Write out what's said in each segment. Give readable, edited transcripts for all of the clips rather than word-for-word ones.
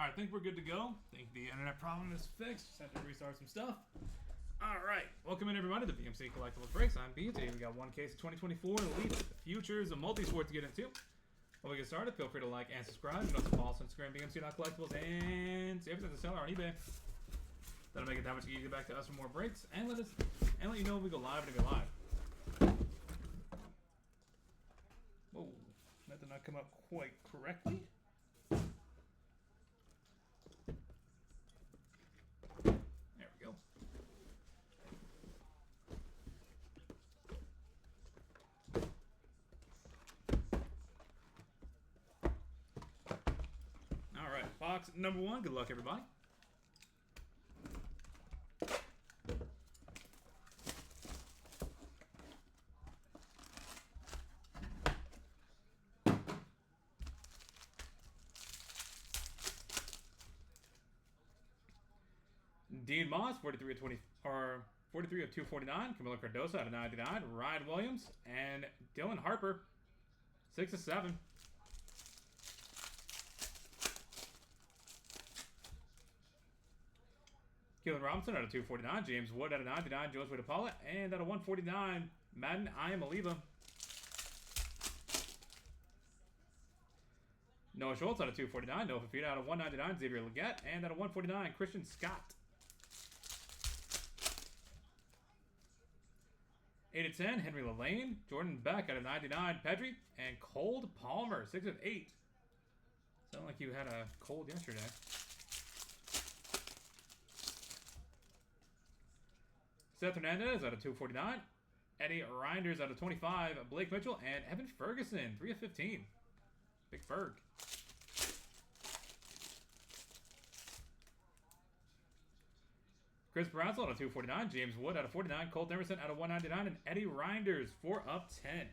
Alright, I think we're good to go. I think the internet problem is fixed. Just have to restart some stuff. Alright, welcome in everybody to BMC Collectibles Breaks. I'm B. Today we got one case of 2024 Elite Futures, a multi-sport to get into. Before we get started, feel free to like and subscribe. You know, follow us on Instagram, BMC.collectibles, and see everything to sell on eBay. That'll make it that much easier to get back to us for more breaks, and let you know when we go live and if you're live. Whoa, that did not come up quite correctly. There we go. All right, box number one. Good luck, everybody. Dean Moss, 43 of 20, or 43 of 249. Camilo Cardoso out of 99. Ryan Williams and Dylan Harper, 6 of 7. Keelan Robinson out of 249. James Wood out of 99. Josue DePaula. And out of 149, Madden I Am Aliva. Noah Schultz out of 249. Noah Fafita out of 199. Xavier Legette. And out of 149, Christian Scott. 8 of 10, Henry Lane. Jordan Beck out of 99. Pedri. And Cold Palmer, 6 of 8. Sounded like you had a cold yesterday. Seth Hernandez out of 249. Eddie Reinders out of 25. Blake Mitchell and Evan Ferguson, 3 of 15. Big Ferg. Chris Brownsell out of 249. James Wood out of 49. Colt Emerson out of 199. And Eddie Reinders, 4 of 10.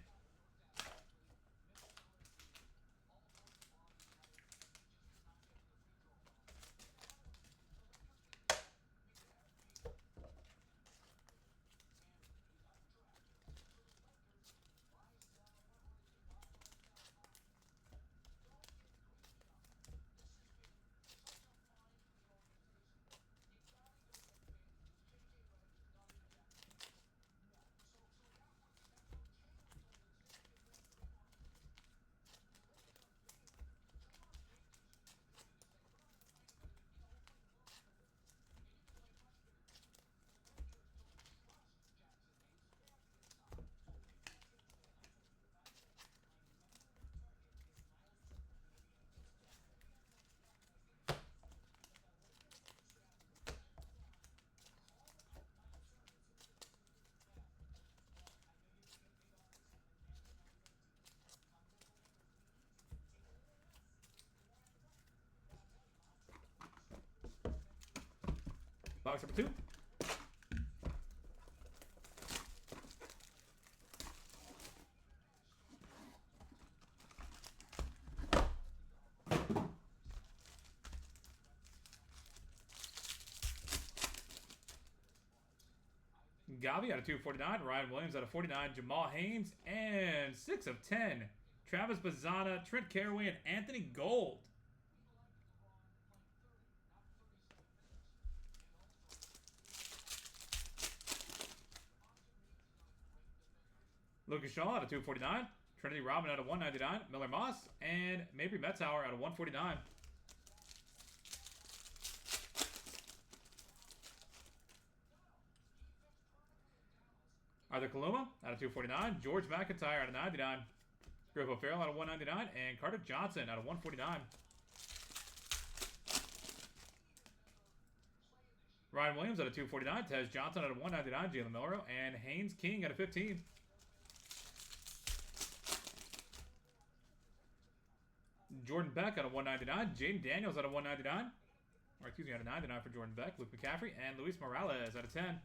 Box number 2. Gavi out of 249. Ryan Williams out of 49. Jamal Haynes and 6 of 10. Travis Bazzana, Trent Caraway, and Anthony Gold. Lucas Shaw out of 249. Trinity Robin out of 199. Miller Moss and Mabry Metzauer out of 149. Arthur Kaluma out of 249. George McIntyre out of 99. Griffo Farrell out of 199. And Carter Johnson out of 149. Ryan Williams out of 249. Tez Johnson out of 199. Jalen Milroe. And Haynes King out of 15. Jordan Beck out of 199. Jaden Daniels out of 199. Or excuse me, out of 99 for Jordan Beck. Luke McCaffrey and Luis Morales out of 10.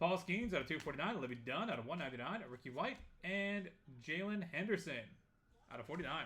Paul Skeens out of 249. Olivia Dunn out of 199. Ricky White and Jalen Henderson out of 49.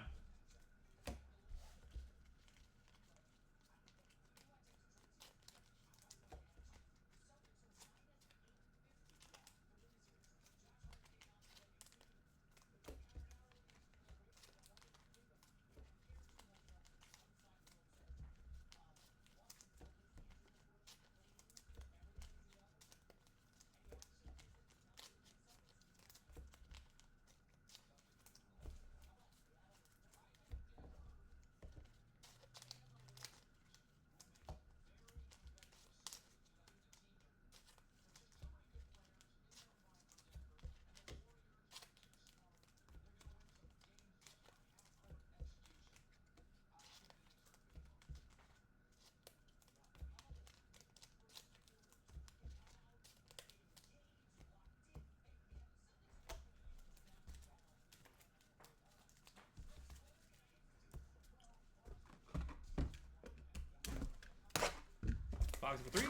Box number 3.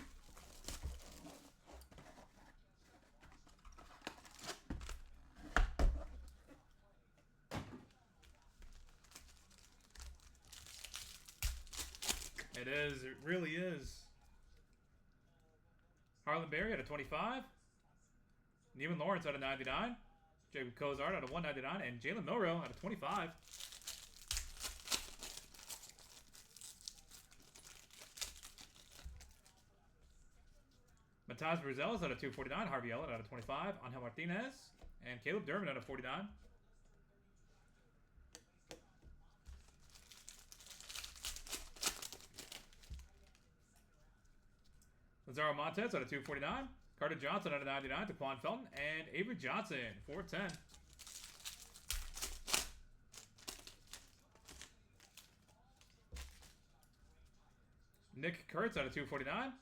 It is. It really is. Harlan Berry out of 25. Neiman Lawrence out of 99. Jacob Cozart out of 199. And Jalen Milroe out of 25. Matas Brazels out of 249. Harvey Elliott out of 25. Angel Martinez. And Caleb Durbin out of 49. Lazaro Montez out of 249. Carter Johnson out of 99. Taquan Felton. And Avery Johnson, 410. Nick Kurtz out of 249.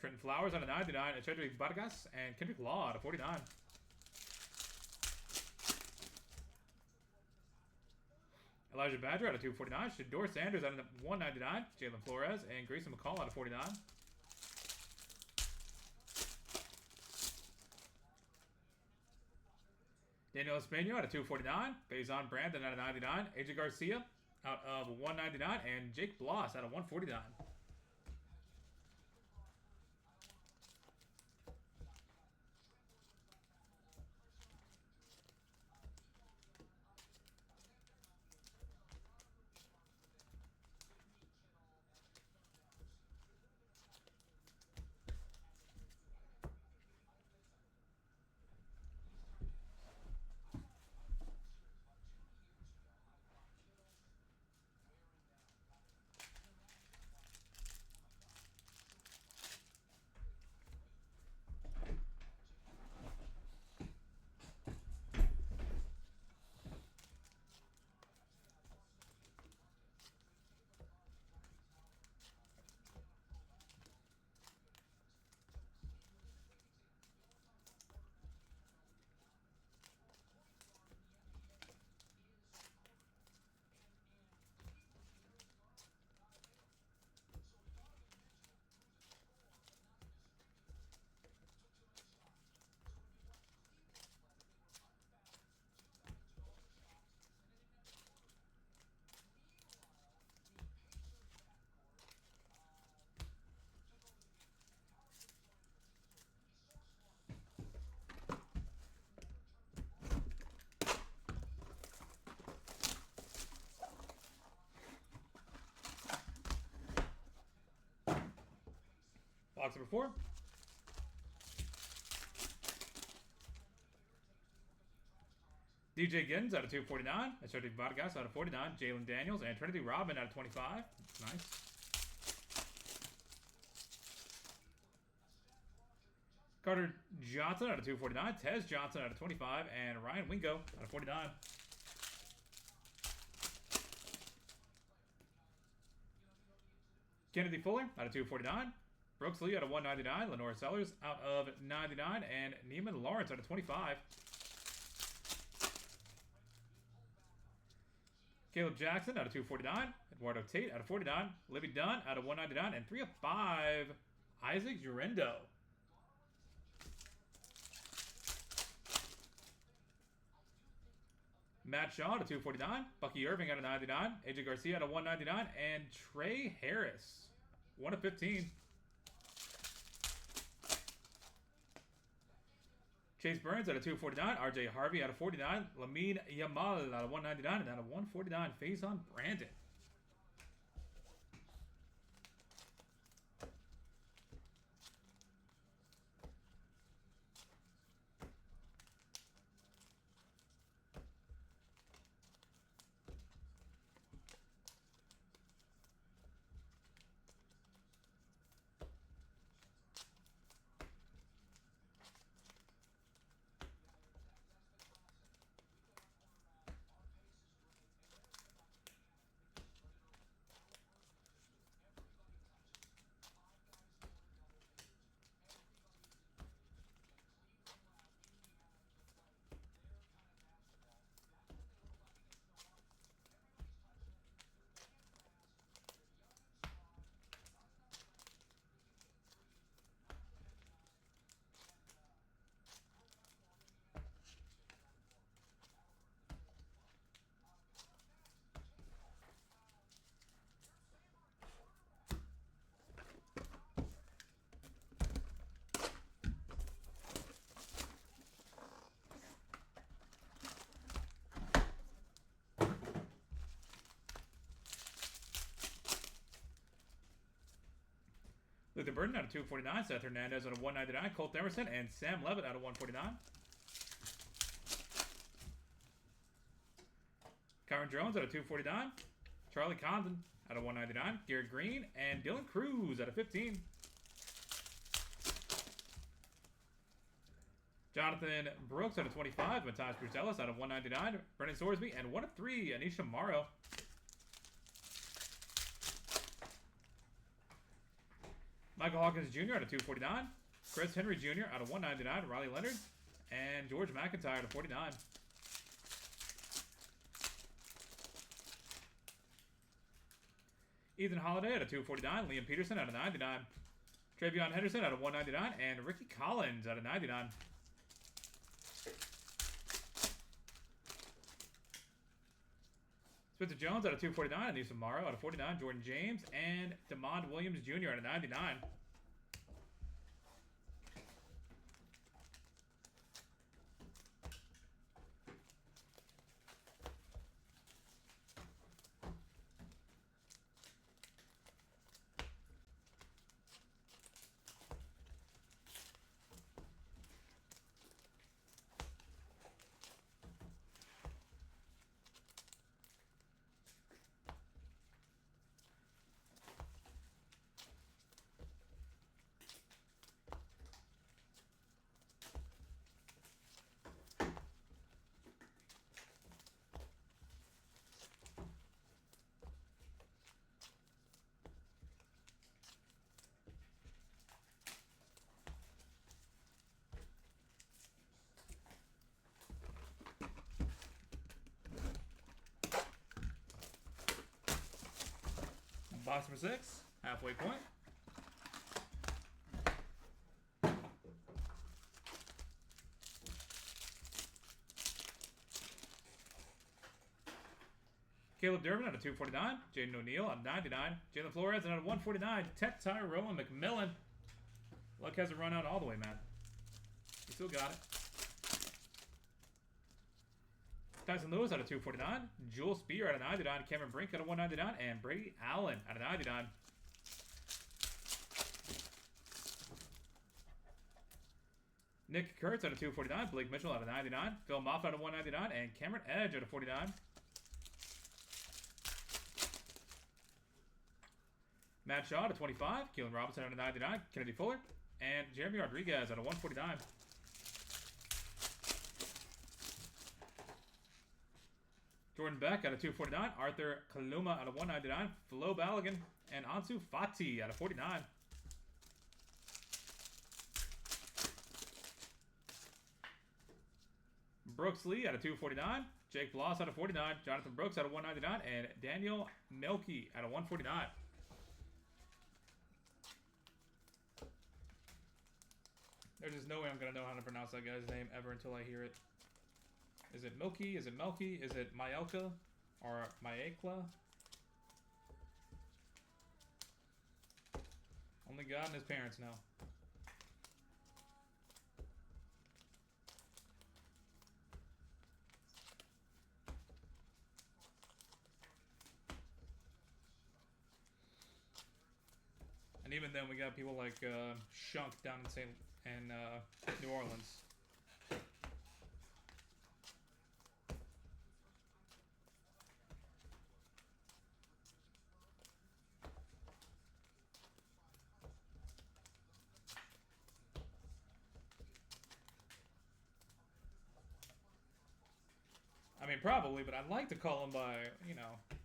Trenton Flowers out of 99. And Cedric Vargas and Kendrick Law out of 49. Elijah Badger out of 249. Shador Sanders out of 199. Jalen Flores and Grayson McCall out of 49. Daniel Espanol out of 249. Faison Brandon out of 99. AJ Garcia out of 199. And Jake Bloss out of 149. Box number 4. DJ Giddens out of 249. Cedric Vargas out of 49. Jalen Daniels and Trinity Robin out of 25. Nice. Carter Johnson out of 249. Tez Johnson out of 25. And Ryan Wingo out of 49. Kennedy Fuller out of 249. Brooks Lee out of 199. Lenore Sellers out of 99. And Neiman Lawrence out of 25. Caleb Jackson out of 249. Eduardo Tate out of 49. Livy Dunn out of 199. And 3 of 5, Isaac Jurendo. Matt Shaw out of 249. Bucky Irving out of 99. AJ Garcia out of 199. And Trey Harris, 1 of 15. Chase Burns out of 249. RJ Harvey out of 49. Lamine Yamal out of 199. And out of 149, Faison Brandon. Luther Burden out of 249. Seth Hernandez out of 199. Colt Emerson and Sam Levitt out of 149. Kyron Jones out of 249. Charlie Condon out of 199. Garrett Green and Dylan Cruz out of 15. Jonathan Brooks out of 25. Matthias Brucelis out of 199. Brennan Sorsby and 1 of 3. Anisha Morrow. Michael Hawkins Jr. out of 249. Chris Henry Jr. out of 199. Riley Leonard. And George McIntyre out of 49. Ethan Holiday out of 249. Liam Peterson out of 99. Travion Henderson out of 199. And Ricky Collins out of 99. Spencer Jones out of 249. Anissa Morrow out of 49. Jordan James and DeMond Williams Jr. out of 99. Box number 6, halfway point. Caleb Durbin out of 249. Jaden O'Neal out of 99. Jalen Flores out of 149. Tyrone McMillan. Luck hasn't run out all the way, man. You still got it. Tyson Lewis out of 249. Jules Spear out of 99. Cameron Brink out of 199. And Brady Allen out of 99. Nick Kurtz out of 249. Blake Mitchell out of 99. Phil Moffett out of 199. And Cameron Edge out of 49. Matt Shaw out of 25. Keelan Robinson out of 99. Kennedy Fuller. And Jeremy Rodriguez out of 149. Jordan Beck out of 249. Arthur Kaluma out of 199. Flo Balogun and Ansu Fati out of 49. Brooks Lee out of 249. Jake Bloss out of 49. Jonathan Brooks out of 199. And Daniel Melky out of 149. There's just no way I'm going to know how to pronounce that guy's name ever until I hear it. Is it Milky? Is it Melky? Is it Myelka? Or Myekla? Only God and his parents know. And even then, we got people like Shunk down in New Orleans. I mean, probably, but I'd like to call him by, you know,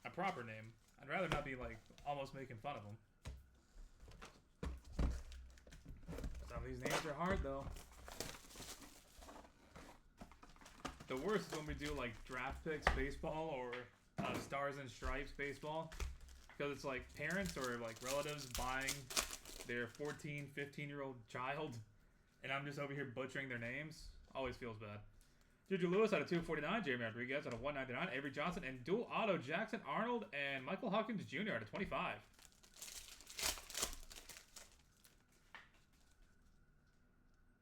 a proper name. I'd rather not be, like, almost making fun of him. Some of these names are hard, though. The worst is when we do, like, draft picks baseball or Stars and Stripes baseball. Because it's, like, parents or, like, relatives buying their 14, 15-year-old child. And I'm just over here butchering their names. Always feels bad. Juju Lewis out of 249, Jeremy Rodriguez out of 199, Avery Johnson, and dual auto Jackson Arnold and Michael Hawkins Jr. out of 25.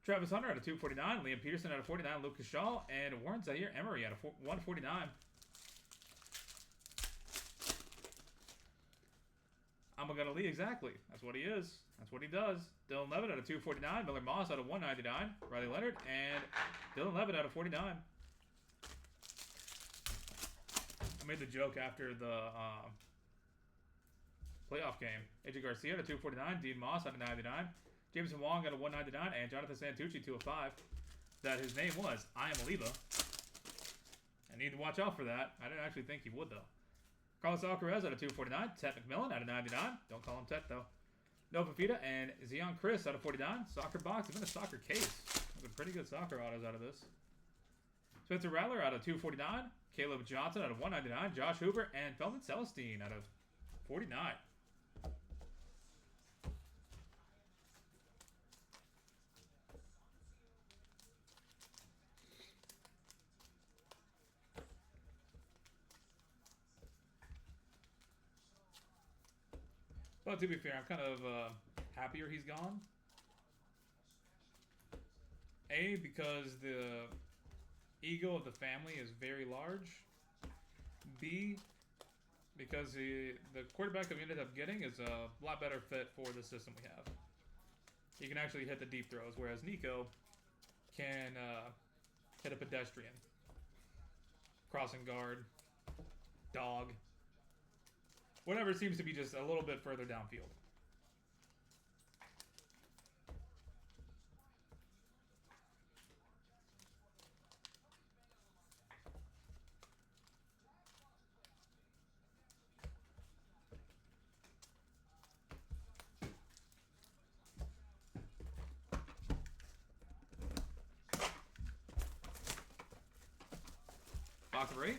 Travis Hunter out of 249, Liam Peterson out of 49, Lucas Shaw, and Warren Zaire Emery out of 149. Amagata Lee, exactly. That's what he is. That's what he does. Dylan Levitt out of 249. Miller Moss out of 199. Riley Leonard and Dylan Levitt out of 49. I made the joke after the playoff game. AJ Garcia out of 249. Dean Moss out of 99. Jameson Wong out of 199. And Jonathan Santucci 205. That his name was I Am Aliba. I need to watch out for that. I didn't actually think he would, though. Carlos Alcaraz out of 249. Tet McMillan out of 99. Don't call him Tet, though. Nova Fita and Zion Chris out of 49. Soccer box, even a soccer case. There's a pretty good soccer autos out of this. Spencer Rattler out of 249. Caleb Johnson out of 199. Josh Hoover and Feldman Celestine out of 49. But to be fair, I'm kind of happier he's gone. A, because the ego of the family is very large. B, because the quarterback that we ended up getting is a lot better fit for the system we have. He can actually hit the deep throws, whereas Nico can hit a pedestrian. Crossing guard. Dog. Whatever seems to be just a little bit further downfield. Box of 8.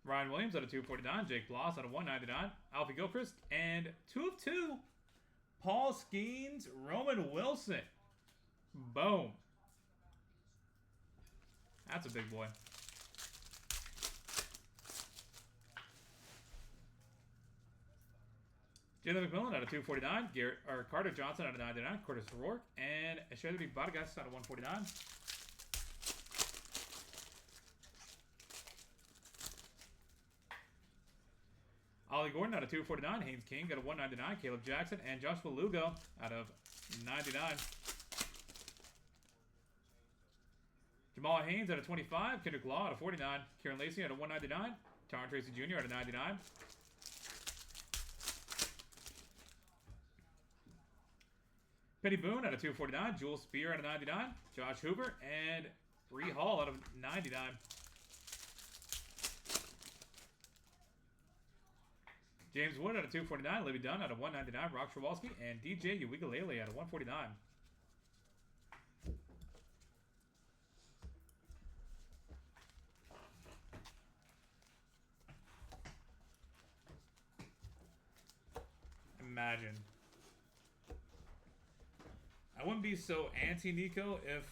Ryan Williams out of 249. Jake Bloss out of 199. Alfie Gilchrist. And 2 of 2. Paul Skeens, Roman Wilson. Boom. That's a big boy. Jalen McMillan out of 249. Carter Johnson out of 99. Curtis Rourke. And Eshedri Vargas out of 149. Ollie Gordon out of 249. Haynes King out of 199. Caleb Jackson and Joshua Lugo out of 99. Jamal Haynes out of 25. Kendrick Law out of 49. Kieran Lacey out of 199. Taron Tracy Jr. out of 99. Penny Boone out of 249. Jules Spear out of 99. Josh Hoover and Bree Hall out of 99. James Wood out of 249. Libby Dunn out of 199. Rock Kowalski and DJ Uigalele out of 149. Imagine. I wouldn't be so anti-Nico if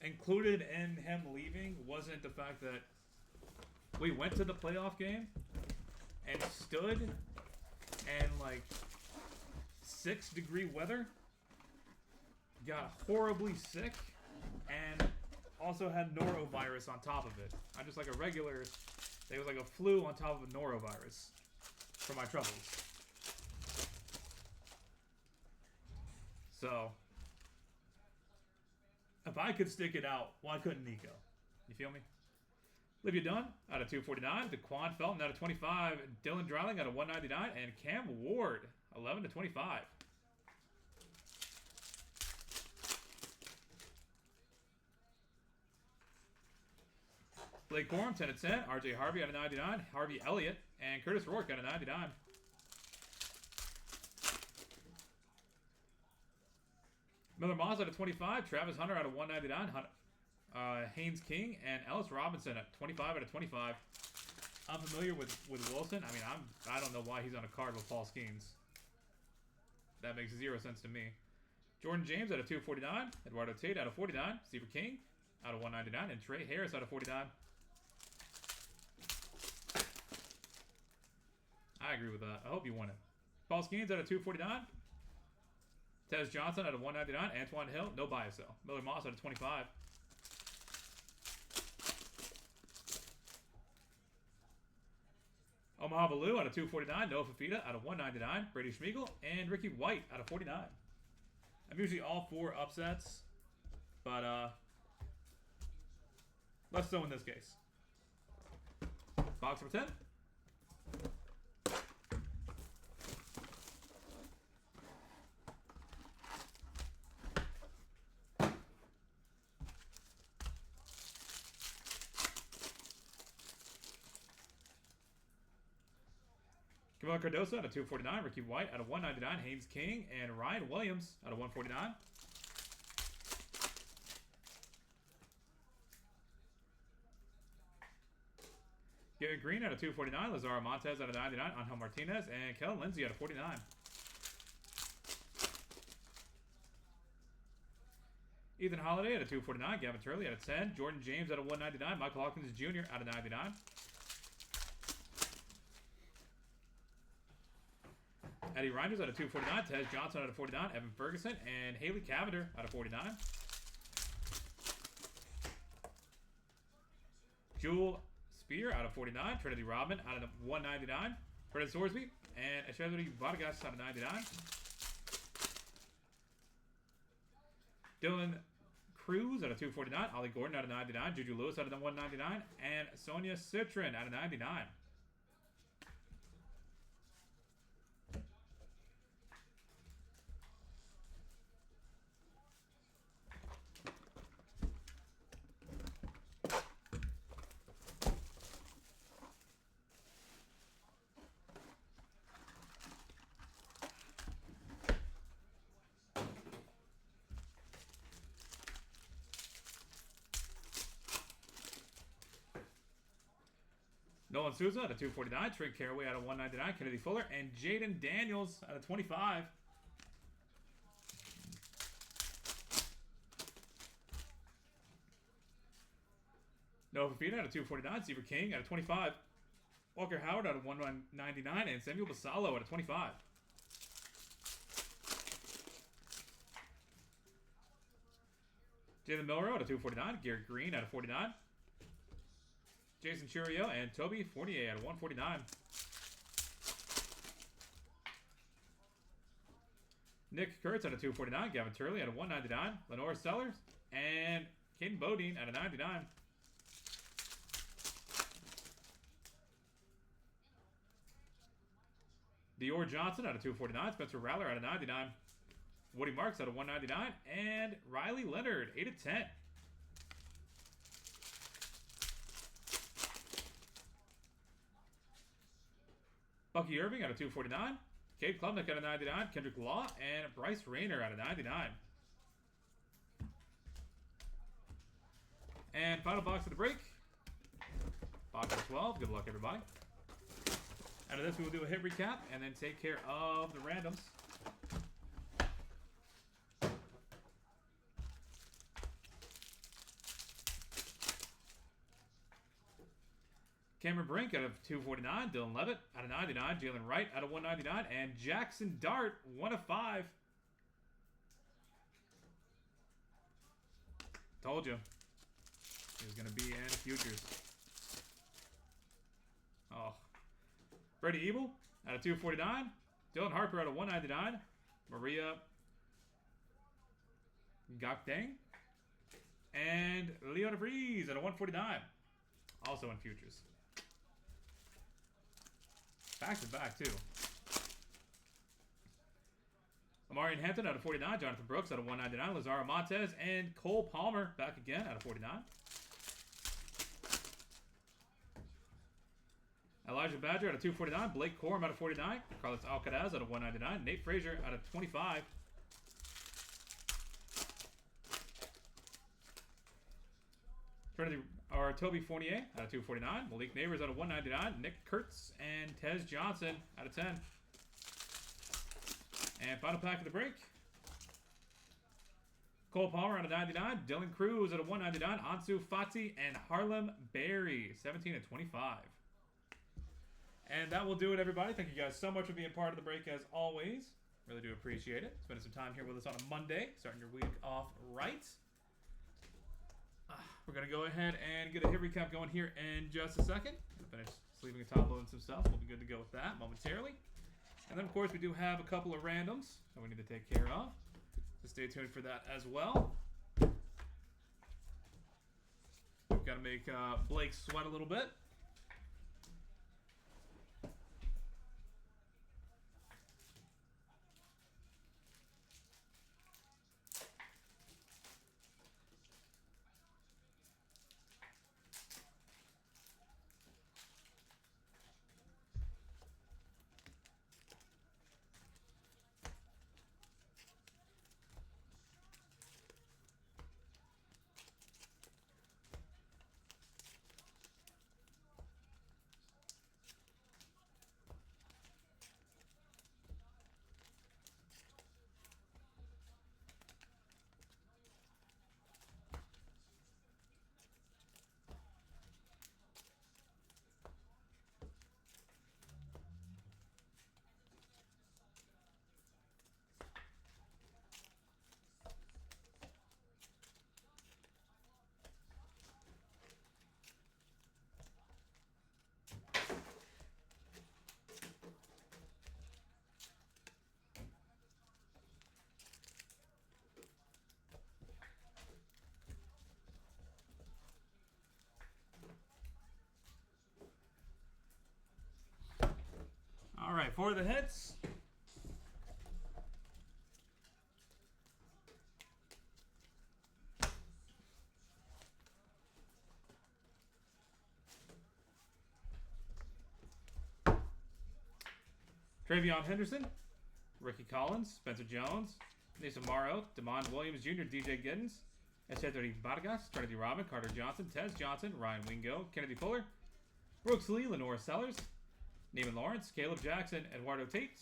included in him leaving wasn't the fact that we went to the playoff game and stood in like 6-degree weather, got horribly sick, and also had norovirus on top of it. I'm just like a regular, it was like a flu on top of a norovirus for my troubles. So, if I could stick it out, why couldn't Nico? You feel me? Olivia Dunn out of 249. DeQuan Felton out of 25. Dylan Dreiling out of 199. And Cam Ward, 11 to 25. Blake Corum, 10 to 10. RJ Harvey out of 99. Harvey Elliott and Curtis Rourke out of 99. Miller Moss out of 25. Travis Hunter out of 199. Haynes King and Ellis Robinson at 25 out of 25. I'm familiar with Wilson. I mean, I don't know why he's on a card with Paul Skeens. That makes 0 sense to me. Jordan James out of 249. Eduardo Tate out of 49. Steve King out of 199. And Trey Harris out of 49. I agree with that. I hope you won it. Paul Skeens out of 249. Tez Johnson out of 199. Antoine Hill, no bias though. Miller Moss out of 25. Omaha Baloo out of 249. Noah Fafita out of 199. Brady Schmeigel and Ricky White out of 49. I'm usually all for upsets, but less so in this case. Box number 10. Camilo Cardoso out of 249. Ricky White out of 199. Haynes King and Ryan Williams out of 149. Garrett Green out of 249. Lazaro Montez out of 99. Angel Martinez and Kellen Lindsay out of 49. Ethan Holiday out of 249. Gavin Turley out of 10. Jordan James out of 199. Michael Hawkins Jr. out of 99. Eddie Reinders out of 249. Tez Johnson out of 49. Evan Ferguson and Haley Cavender out of 49. Jewel Spear out of 49. Trinity Rodman out of 199. Brendan Sorsby and Eshezri Vargas out of 99. Dylan Cruz out of 249. Ollie Gordon out of 99. Juju Lewis out of 199. And Sonia Citron out of 99. Nolan Souza out of 249. Trent Caraway out of 199. Kennedy Fuller and Jaden Daniels out of 25. Noah Fafita out of 249. Seaver King out of 25. Walker Howard out of 199. And Samuel Basalo out of 25. Jalen Milrow out of 249. Garrett Green out of 49. Jason Churio and Toby Fournier out of 149. Nick Kurtz out of 249. Gavin Turley out of 199. Lenore Sellers and Caden Bodine out of 99. Dior Johnson out of 249. Spencer Rattler out of 99. Woody Marks out of 199. And Riley Leonard, 8 of 10. Bucky Irving out of 249. Cade Klubnik out of 99. Kendrick Law and Bryce Rayner out of 99. And final box of the break. Box of 12. Good luck, everybody. Out of this, we will do a hit recap and then take care of the randoms. Cameron Brink out of 249. Dylan Levitt out of 99. Jalen Wright out of 199. And Jackson Dart, 1 of 5. Told you. He was going to be in futures. Oh. Brady Ebel out of 249. Dylan Harper out of 199. Maria Gakdang. And Leona Breeze out of 149. Also in futures. Back to back, too. Amarian Hampton out of 49. Jonathan Brooks out of 199. Lazaro Montez and Cole Palmer back again out of 49. Elijah Badger out of 249. Blake Corum out of 49. Carlos Alcaraz out of 199. Nate Frazier out of 25. Toby Fournier out of 249. Malik Neighbors out of 199. Nick Kurtz and Tez Johnson out of 10. And final pack of the break. Cole Palmer out of 99. Dylan Cruz out of 199. Ansu Fati and Harlem Berry, 17 and 25. And that will do it, everybody. Thank you guys so much for being part of the break as always. Really do appreciate it. Spending some time here with us on a Monday, starting your week off right. We're going to go ahead and get a hit recap going here in just a second. Finish sleeving and top loading some stuff. We'll be good to go with that momentarily. And then, of course, we do have a couple of randoms that we need to take care of. So stay tuned for that as well. We've got to make Blake sweat a little bit. All right, for the hits. Travion Henderson, Ricky Collins, Spencer Jones, Nason Morrow, Demond Williams Jr., DJ Giddens, Echeverry Vargas, Trinity Robin, Carter Johnson, Tez Johnson, Ryan Wingo, Kennedy Fuller, Brooks Lee, Lenore Sellers, Neiman Lawrence, Caleb Jackson, Eduardo Tate,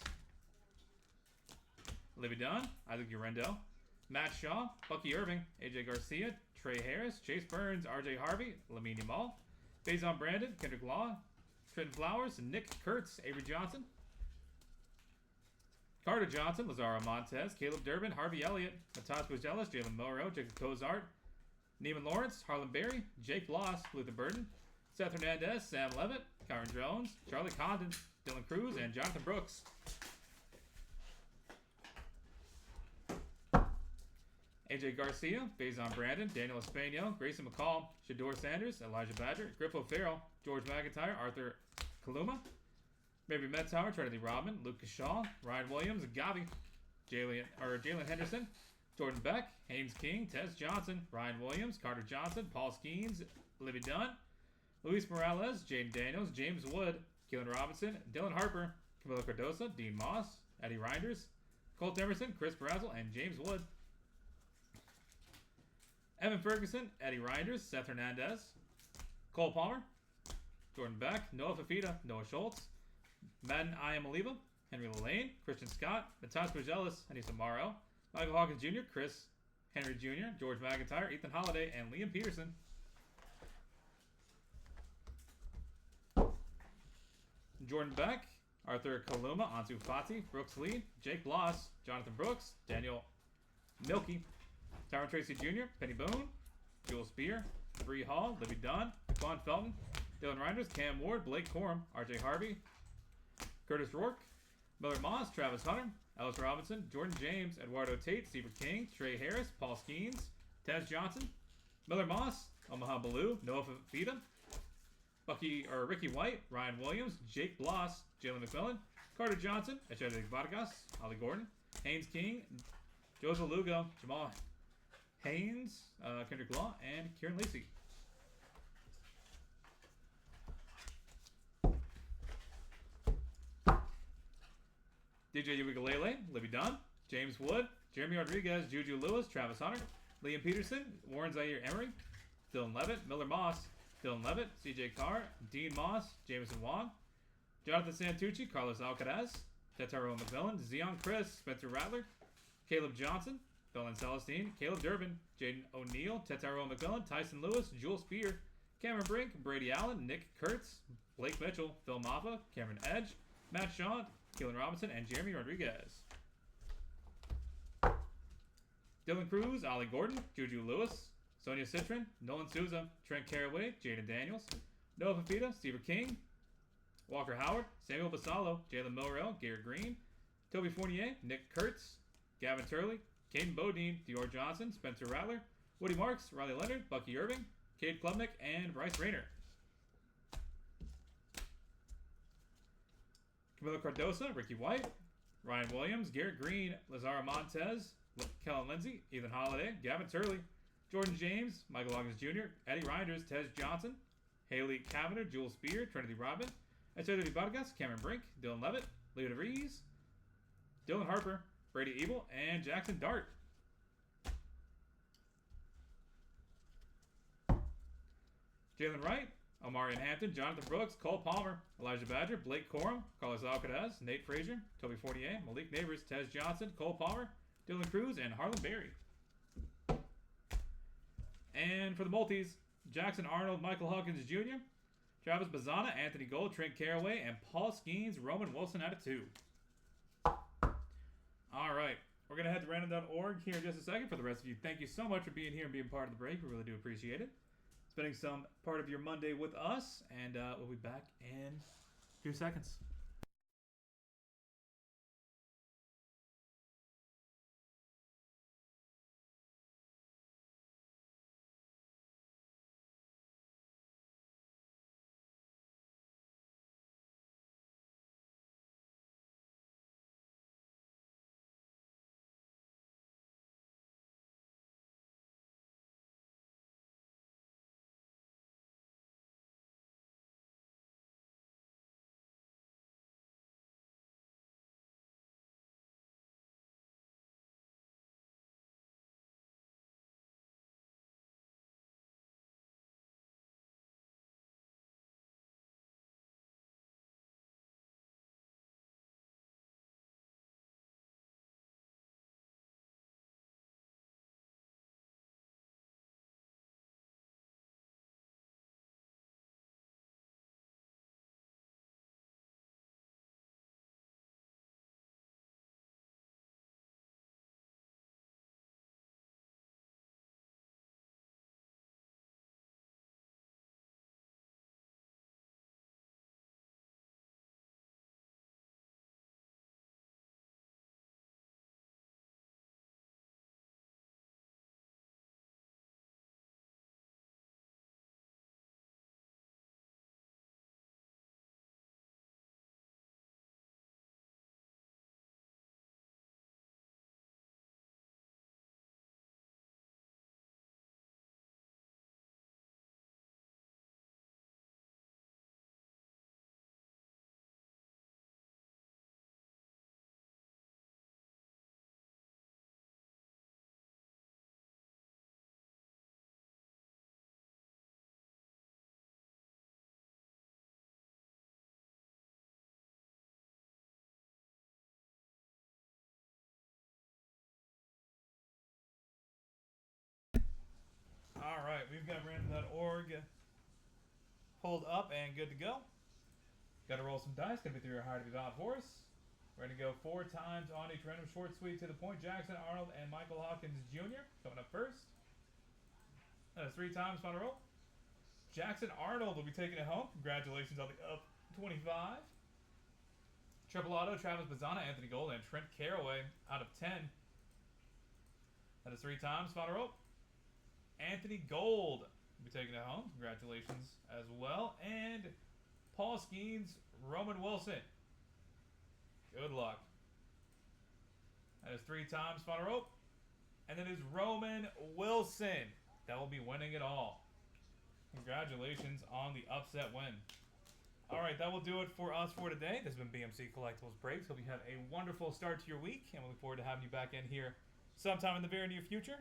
Libby Dunn, Isaac Urendo, Matt Shaw, Bucky Irving, AJ Garcia, Trey Harris, Chase Burns, RJ Harvey, Lamine Yamal, Faison Brandon, Kendrick Law, Trenton Flowers, Nick Kurtz, Avery Johnson, Carter Johnson, Lazaro Montez, Caleb Durbin, Harvey Elliott, Matas Buzelis, Jalen Monroe, Jacob Cozart, Neiman Lawrence, Harlan Berry, Jake Bloss, Luther Burden, Seth Hernandez, Sam Levitt, Kyron Jones, Charlie Condon, Dylan Cruz, and Jonathan Brooks. AJ Garcia, Faison Brandon, Daniel Espanol, Grayson McCall, Shador Sanders, Elijah Badger, Griffo Farrell, George McIntyre, Arthur Kaluma, Mary Metzauer, Trinity Rodman, Lucas Shaw, Ryan Williams, Gavi, Jalen Henderson, Jordan Beck, Haynes King, Tez Johnson, Ryan Williams, Carter Johnson, Paul Skeens, Libby Dunn, Luis Morales, Jaden Daniels, James Wood, Keelan Robinson, Dylan Harper, Camilo Cardosa, Dean Moss, Eddie Reinders, Colt Emerson, Chris Brazel, and James Wood. Evan Ferguson, Eddie Reinders, Seth Hernandez, Cole Palmer, Jordan Beck, Noah Fafita, Noah Schultz, Madden Iamaliva, Henry Lane, Christian Scott, Matas Buzelis, Anissa Morrow, Michael Hawkins Jr., Chris Henry Jr., George McIntyre, Ethan Holiday, and Liam Peterson. Jordan Beck, Arthur Kaluma, Ansu Fati, Brooks Lee, Jake Bloss, Jonathan Brooks, Daniel Milky, Tyron Tracy Jr., Penny Boone, Joel Spear, Bree Hall, Libby Dunn, Quan Felton, Dylan Reinders, Cam Ward, Blake Corum, RJ Harvey, Curtis Rourke, Miller Moss, Travis Hunter, Ellis Robinson, Jordan James, Eduardo Tate, Stephen King, Trey Harris, Paul Skeens, Tez Johnson, Miller Moss, Omaha Baloo, Noah Fafita, Ricky White, Ryan Williams, Jake Bloss, Jalen McMillan, Carter Johnson, Echeverry Vargas, Ollie Gordon, Haynes King, Joseph Lugo, Jamal Haynes, Kendrick Law, and Kieran Lacey. DJ Uigalele, Libby Dunn, James Wood, Jeremy Rodriguez, Juju Lewis, Travis Hunter, Liam Peterson, Warren Zaire Emery, Dylan Levitt, Miller Moss, Dylan Levitt, CJ Carr, Dean Moss, Jameson Wong, Jonathan Santucci, Carlos Alcaraz, Tetaro McMillan, Zion Chris, Spencer Rattler, Caleb Johnson, Dylan Celestine, Caleb Durbin, Jaden O'Neal, Tetaro McMillan, Tyson Lewis, Jules Spear, Cameron Brink, Brady Allen, Nick Kurtz, Blake Mitchell, Phil Maffa, Cameron Edge, Matt Shaw, Keelan Robinson, and Jeremy Rodriguez. Dylan Cruz, Ollie Gordon, Juju Lewis, Sonia Citron, Nolan Souza, Trent Carraway, Jaden Daniels, Noah Fafita, Steve King, Walker Howard, Samuel Basallo, Jalen Milrell, Garrett Green, Toby Fournier, Nick Kurtz, Gavin Turley, Caden Bodine, Dior Johnson, Spencer Rattler, Woody Marks, Riley Leonard, Bucky Irving, Cade Klubnik, and Bryce Rayner. Camilo Cardosa, Ricky White, Ryan Williams, Garrett Green, Lazaro Montez, Kellen Lindsay, Ethan Holiday, Gavin Turley, Jordan James, Michael Loggins Jr., Eddie Reinders, Tez Johnson, Haley Cavender, Jules Spear, Trinity Robin, Ezequiel Vargas, Cameron Brink, Dylan Levitt, Leo DeVries, Dylan Harper, Brady Ebel, and Jackson Dart. Jalen Wright, Omarion Hampton, Jonathan Brooks, Cole Palmer, Elijah Badger, Blake Corum, Carlos Alcaraz, Nate Frazier, Toby Fortier, Malik Neighbors, Tez Johnson, Cole Palmer, Dylan Cruz, and Harlan Berry. And for the multis, Jackson Arnold, Michael Hawkins Jr., Travis Bazana, Anthony Gold, Trent Carraway, and Paul Skeens, Roman Wilson out of 2. All right. We're going to head to random.org here in just a second. For the rest of you, thank you so much for being here and being part of the break. We really do appreciate it. Spending some part of your Monday with us, and we'll be back in a few seconds. All right, we've got random.org pulled up and good to go. Got to roll some dice. Gonna be through your high to be bad for us. We're gonna go 4 times on each random short suite to the point. Jackson Arnold and Michael Hawkins Jr. coming up first. That is 3 times final roll. Jackson Arnold will be taking it home. Congratulations on the up 25. Triple auto, Travis Bazana, Anthony Gold, and Trent Carraway out of 10. That is 3 times final roll. Anthony Gold will be taking it home. Congratulations as well. And Paul Skeens, Roman Wilson. Good luck. That is 3 times final rope. And that is Roman Wilson. That will be winning it all. Congratulations on the upset win. All right, that will do it for us for today. This has been BMC Collectibles Breaks. Hope you have a wonderful start to your week, and we look forward to having you back in here sometime in the very near future.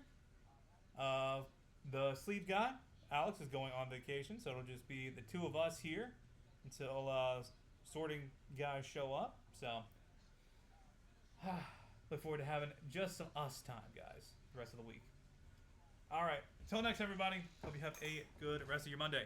The sleeve guy, Alex, is going on vacation, so it'll just be the 2 of us here until sorting guys show up. So, look forward to having just some us time, guys, the rest of the week. All right, until next, everybody. Hope you have a good rest of your Monday.